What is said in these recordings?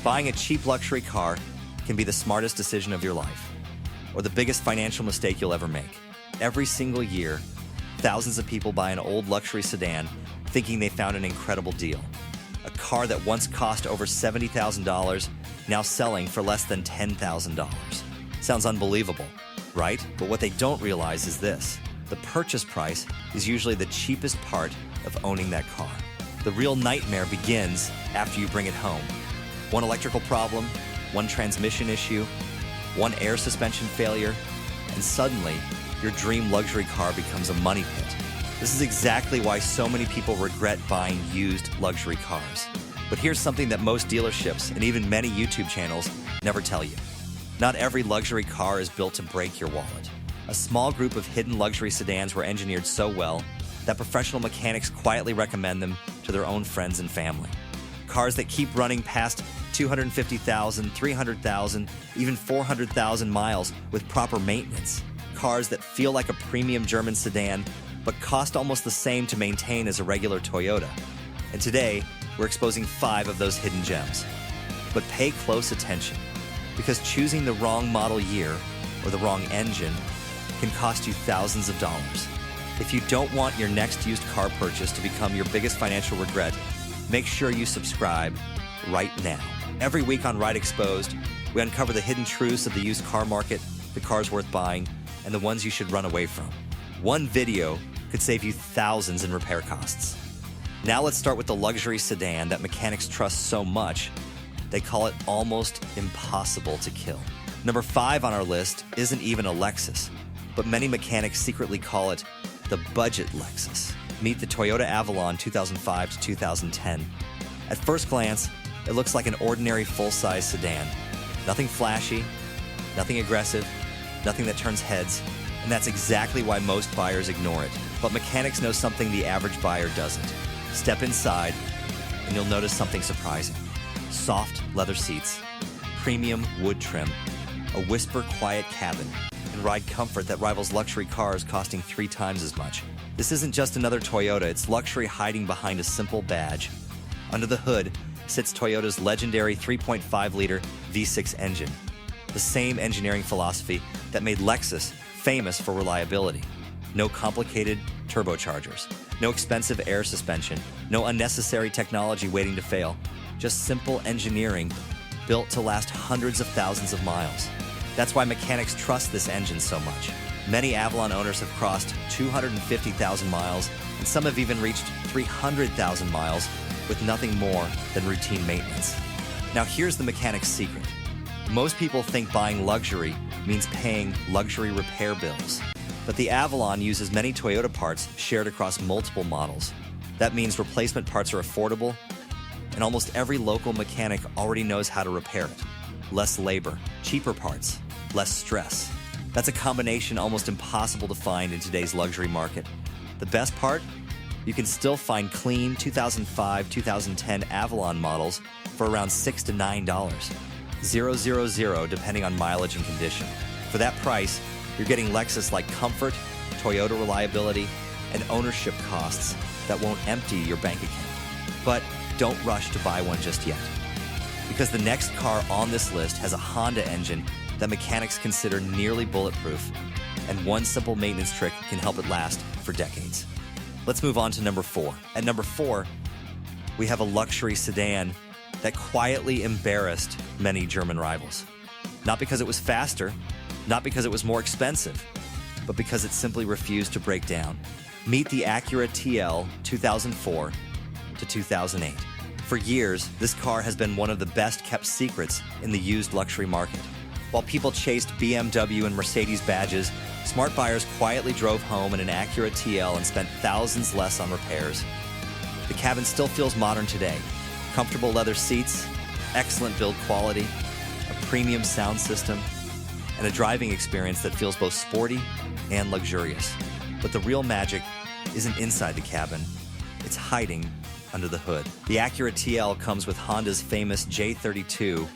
Buying a cheap luxury car can be the smartest decision of your life, or the biggest financial mistake you'll ever make. Every single year, thousands of people buy an old luxury sedan thinking they found an incredible deal. A car that once cost over $70,000, now selling for less than $10,000. Sounds unbelievable, right? But what they don't realize is this. The purchase price is usually the cheapest part of owning that car. The real nightmare begins after you bring it home. One electrical problem, one transmission issue, one air suspension failure, and suddenly your dream luxury car becomes a money pit. This is exactly why so many people regret buying used luxury cars. But here's something that most dealerships and even many YouTube channels never tell you. Not every luxury car is built to break your wallet. A small group of hidden luxury sedans were engineered so well that professional mechanics quietly recommend them to their own friends and family. Cars that keep running past 250,000, 300,000, even 400,000 miles with proper maintenance. Cars that feel like a premium German sedan but cost almost the same to maintain as a regular Toyota. And today, we're exposing 5 of those hidden gems. But pay close attention, because choosing the wrong model year or the wrong engine can cost you thousands of dollars. If you don't want your next used car purchase to become your biggest financial regret, make sure you subscribe right now. Every week on Right Exposed, we uncover the hidden truths of the used car market, the cars worth buying, and the ones you should run away from. One video could save you thousands in repair costs. Now let's start with the luxury sedan that mechanics trust so much, they call it almost impossible to kill. Number 5 on our list isn't even a Lexus, but many mechanics secretly call it the budget Lexus. Meet the Toyota Avalon 2005 to 2010. At first glance, it looks like an ordinary full-size sedan. Nothing flashy, nothing aggressive, nothing that turns heads, and that's exactly why most buyers ignore it. But mechanics know something the average buyer doesn't. Step inside, and you'll notice something surprising. Soft leather seats, premium wood trim, a whisper-quiet cabin, and ride comfort that rivals luxury cars costing 3 times as much. This isn't just another Toyota, it's luxury hiding behind a simple badge. Under the hood sits Toyota's legendary 3.5-liter V6 engine, the same engineering philosophy that made Lexus famous for reliability. No complicated turbochargers, no expensive air suspension, no unnecessary technology waiting to fail, just simple engineering built to last hundreds of thousands of miles. That's why mechanics trust this engine so much. Many Avalon owners have crossed 250,000 miles, and some have even reached 300,000 miles with nothing more than routine maintenance. Now here's the mechanic's secret. Most people think buying luxury means paying luxury repair bills. But the Avalon uses many Toyota parts shared across multiple models. That means replacement parts are affordable, and almost every local mechanic already knows how to repair it. Less labor, cheaper parts, less stress. That's a combination almost impossible to find in today's luxury market. The best part? You can still find clean 2005, 2010 Avalon models for around $6 to $9. 000 depending on mileage and condition. For that price, you're getting Lexus-like comfort, Toyota reliability, and ownership costs that won't empty your bank account. But don't rush to buy one just yet, because the next car on this list has a Honda engine that mechanics consider nearly bulletproof, and one simple maintenance trick can help it last for decades. Let's move on to number 4. At number 4, we have a luxury sedan that quietly embarrassed many German rivals. Not because it was faster, not because it was more expensive, but because it simply refused to break down. Meet the Acura TL 2004 to 2008. For years, this car has been one of the best-kept secrets in the used luxury market. While people chased BMW and Mercedes badges, smart buyers quietly drove home in an Acura TL and spent thousands less on repairs. The cabin still feels modern today. Comfortable leather seats, excellent build quality, a premium sound system, and a driving experience that feels both sporty and luxurious. But the real magic isn't inside the cabin, it's hiding under the hood. The Acura TL comes with Honda's famous J32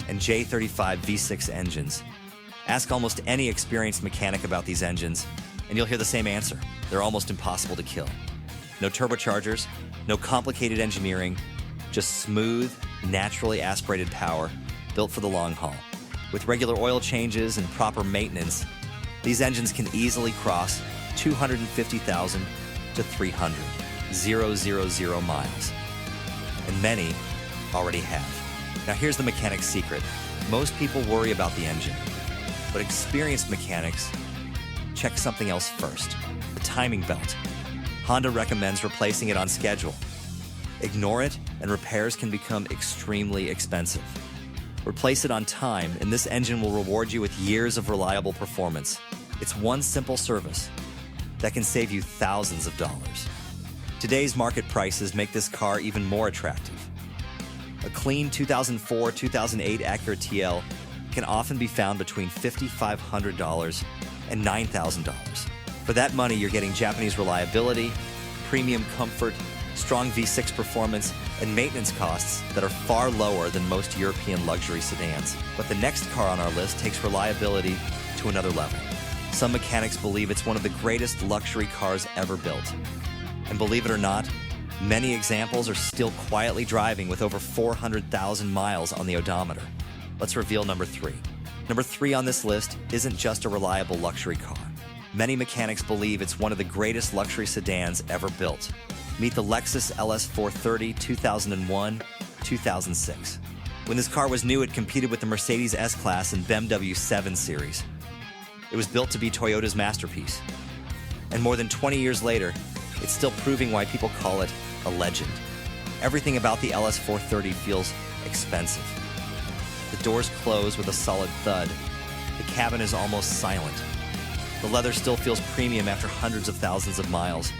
and J35 V6 engines. Ask almost any experienced mechanic about these engines, and you'll hear the same answer. They're almost impossible to kill. No turbochargers, no complicated engineering, just smooth, naturally aspirated power built for the long haul. With regular oil changes and proper maintenance, these engines can easily cross 250,000 to 300,000 miles. And many already have. Now here's the mechanic's secret. Most people worry about the engine, but experienced mechanics check something else first: the timing belt. Honda recommends replacing it on schedule. Ignore it, and repairs can become extremely expensive. Replace it on time, and this engine will reward you with years of reliable performance. It's one simple service that can save you thousands of dollars. Today's market prices make this car even more attractive. A clean 2004-2008 Acura TL can often be found between $5,500 and $9,000. For that money, you're getting Japanese reliability, premium comfort, strong V6 performance, and maintenance costs that are far lower than most European luxury sedans. But the next car on our list takes reliability to another level. Some mechanics believe it's one of the greatest luxury cars ever built. And believe it or not, many examples are still quietly driving with over 400,000 miles on the odometer. Let's reveal number 3. Number 3 on this list isn't just a reliable luxury car. Many mechanics believe it's one of the greatest luxury sedans ever built. Meet the Lexus LS430 2001-2006. When this car was new, it competed with the Mercedes S-Class and BMW 7 Series. It was built to be Toyota's masterpiece. And more than 20 years later, it's still proving why people call it a legend. Everything about the LS430 feels expensive. The doors close with a solid thud. The cabin is almost silent. The leather still feels premium after hundreds of thousands of miles,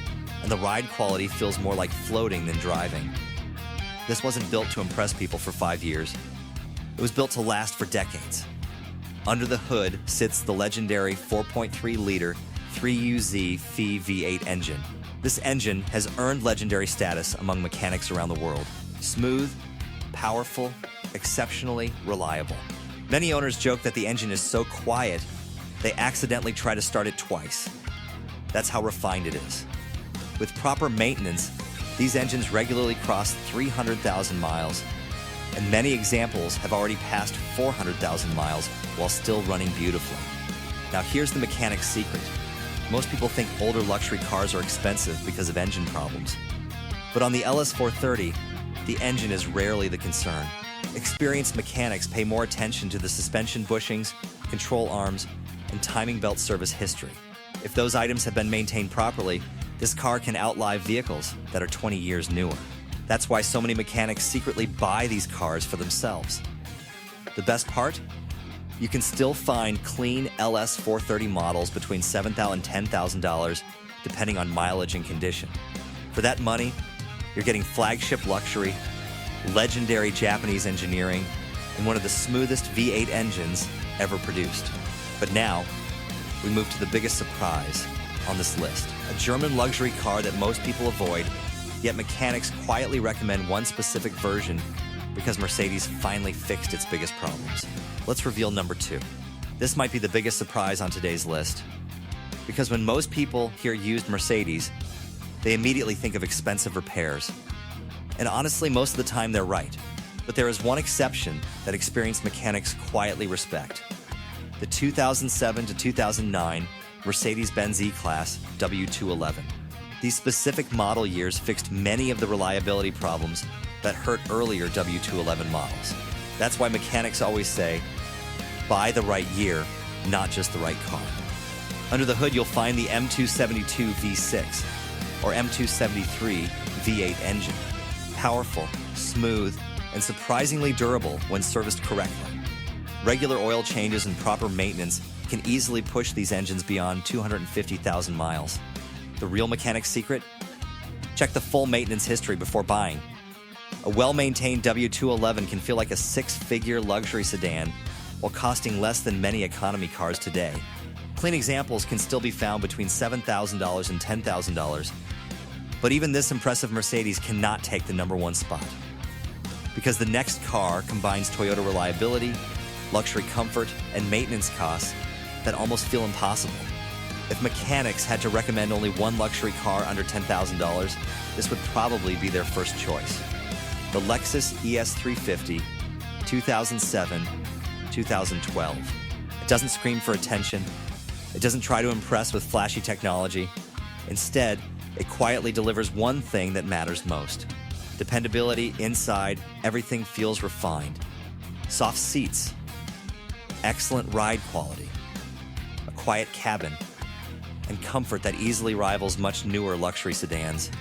and the ride quality feels more like floating than driving. This wasn't built to impress people for 5 years. It was built to last for decades. Under the hood sits the legendary 4.3-liter 3UZ Phi V8 engine. This engine has earned legendary status among mechanics around the world. Smooth, powerful, exceptionally reliable. Many owners joke that the engine is so quiet, they accidentally try to start it twice. That's how refined it is. With proper maintenance, these engines regularly cross 300,000 miles, and many examples have already passed 400,000 miles while still running beautifully. Now here's the mechanic's secret. Most people think older luxury cars are expensive because of engine problems. But on the LS430, the engine is rarely the concern. Experienced mechanics pay more attention to the suspension bushings, control arms, and timing belt service history. If those items have been maintained properly, this car can outlive vehicles that are 20 years newer. That's why so many mechanics secretly buy these cars for themselves. The best part? You can still find clean LS430 models between $7,000 and $10,000, depending on mileage and condition. For that money, you're getting flagship luxury, legendary Japanese engineering, and one of the smoothest V8 engines ever produced. But now, we move to the biggest surprise on this list. A German luxury car that most people avoid, yet mechanics quietly recommend one specific version because Mercedes finally fixed its biggest problems. Let's reveal number 2. This might be the biggest surprise on today's list, because when most people hear used Mercedes, they immediately think of expensive repairs. And honestly, most of the time they're right. But there is one exception that experienced mechanics quietly respect: the 2007 to 2009 Mercedes-Benz E-Class W211. These specific model years fixed many of the reliability problems that hurt earlier W211 models. That's why mechanics always say, buy the right year, not just the right car. Under the hood, you'll find the M272 V6 or M273 V8 engine. Powerful, smooth, and surprisingly durable when serviced correctly. Regular oil changes and proper maintenance can easily push these engines beyond 250,000 miles. The real mechanic's secret? Check the full maintenance history before buying. A well-maintained W211 can feel like a 6-figure luxury sedan while costing less than many economy cars today. Clean examples can still be found between $7,000 and $10,000. But even this impressive Mercedes cannot take the #1 spot, because the next car combines Toyota reliability, luxury comfort, and maintenance costs that almost feel impossible. If mechanics had to recommend only one luxury car under $10,000, this would probably be their first choice. the Lexus ES350, 2007, 2012. It doesn't scream for attention. It doesn't try to impress with flashy technology. Instead, it quietly delivers one thing that matters most. Dependability inside, everything feels refined. Soft seats, excellent ride quality, a quiet cabin, and comfort that easily rivals much newer luxury sedans.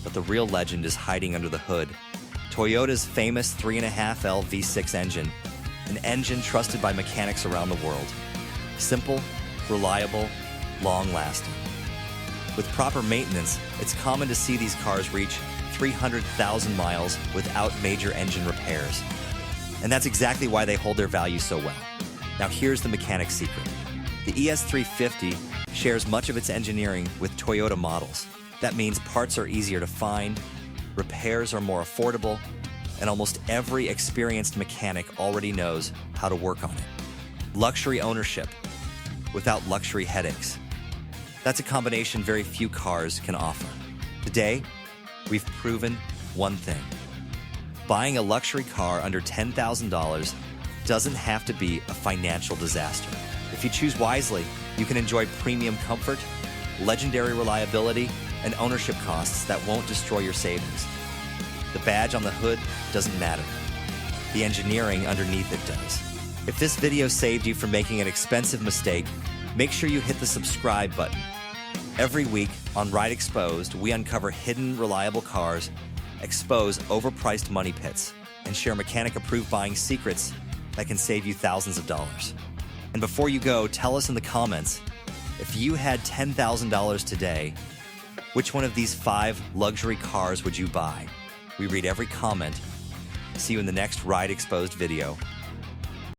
But the real legend is hiding under the hood. Toyota's famous 3.5L V6 engine, an engine trusted by mechanics around the world. Simple, reliable, long-lasting. With proper maintenance, it's common to see these cars reach 300,000 miles without major engine repairs. And that's exactly why they hold their value so well. Now here's the mechanic's secret. The ES350 shares much of its engineering with Toyota models. That means parts are easier to find, repairs are more affordable, and almost every experienced mechanic already knows how to work on it. Luxury ownership without luxury headaches. That's a combination very few cars can offer. Today, we've proven one thing. Buying a luxury car under $10,000 doesn't have to be a financial disaster. If you choose wisely, you can enjoy premium comfort, legendary reliability, and ownership costs that won't destroy your savings. The badge on the hood doesn't matter. The engineering underneath it does. If this video saved you from making an expensive mistake, make sure you hit the subscribe button. Every week on Ride Exposed, we uncover hidden, reliable cars, expose overpriced money pits, and share mechanic-approved buying secrets that can save you thousands of dollars. And before you go, tell us in the comments, if you had $10,000 today, which one of these 5 luxury cars would you buy? We read every comment. See you in the next Ride Exposed video.